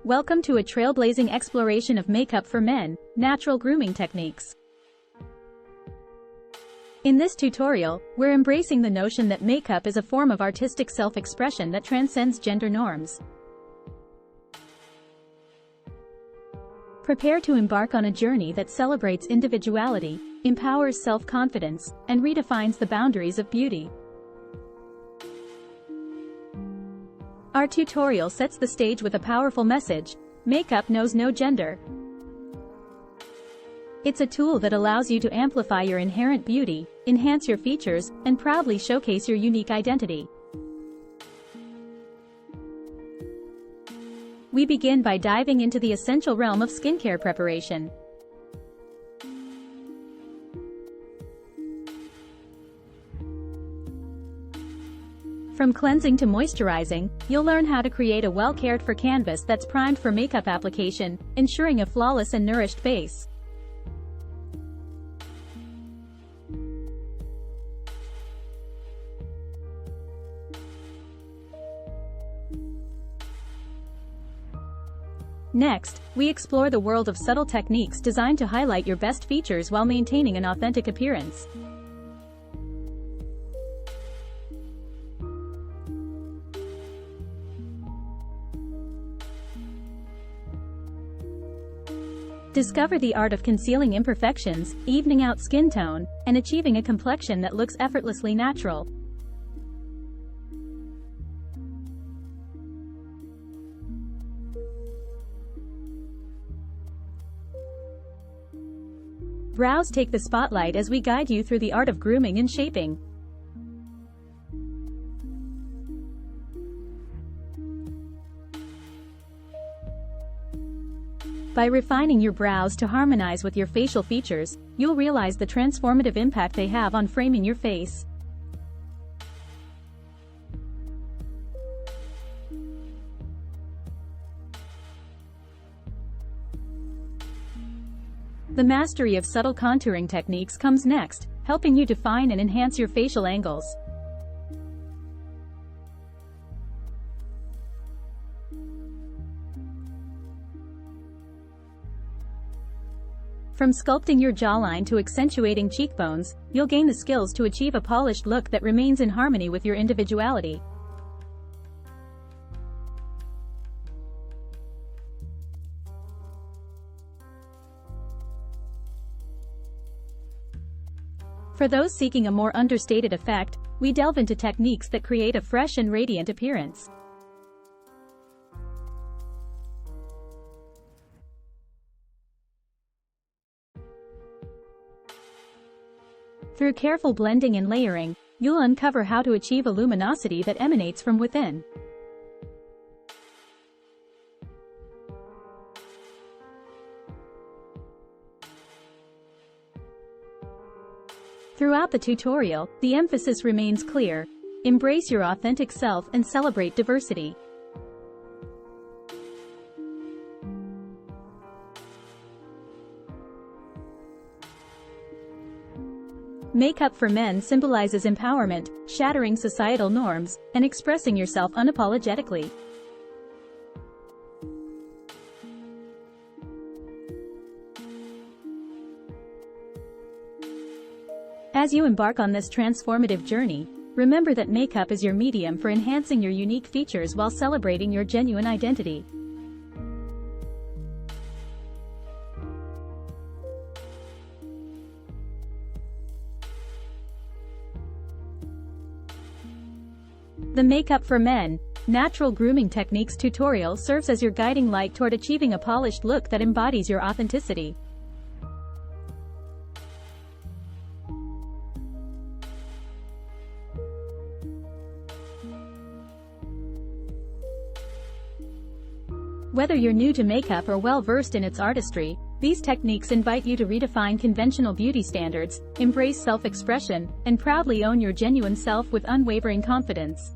Welcome to a trailblazing exploration of makeup for men, natural grooming techniques. In this tutorial, we're embracing the notion that makeup is a form of artistic self-expression that transcends gender norms. Prepare to embark on a journey that celebrates individuality, empowers self-confidence, and redefines the boundaries of beauty. Our tutorial sets the stage with a powerful message: makeup knows no gender. It's a tool that allows you to amplify your inherent beauty, enhance your features, and proudly showcase your unique identity. We begin by diving into the essential realm of skincare preparation. From cleansing to moisturizing, you'll learn how to create a well-cared-for canvas that's primed for makeup application, ensuring a flawless and nourished base. Next, we explore the world of subtle techniques designed to highlight your best features while maintaining an authentic appearance. Discover the art of concealing imperfections, evening out skin tone, and achieving a complexion that looks effortlessly natural. Brows take the spotlight as we guide you through the art of grooming and shaping. By refining your brows to harmonize with your facial features, you'll realize the transformative impact they have on framing your face. The mastery of subtle contouring techniques comes next, helping you define and enhance your facial angles. From sculpting your jawline to accentuating cheekbones, you'll gain the skills to achieve a polished look that remains in harmony with your individuality. For those seeking a more understated effect, we delve into techniques that create a fresh and radiant appearance. Through careful blending and layering, you'll uncover how to achieve a luminosity that emanates from within. Throughout the tutorial, the emphasis remains clear: embrace your authentic self and celebrate diversity. Makeup for men symbolizes empowerment, shattering societal norms, and expressing yourself unapologetically. As you embark on this transformative journey, remember that makeup is your medium for enhancing your unique features while celebrating your genuine identity. The Makeup for Men, Natural Grooming Techniques tutorial serves as your guiding light toward achieving a polished look that embodies your authenticity. Whether you're new to makeup or well-versed in its artistry, these techniques invite you to redefine conventional beauty standards, embrace self-expression, and proudly own your genuine self with unwavering confidence.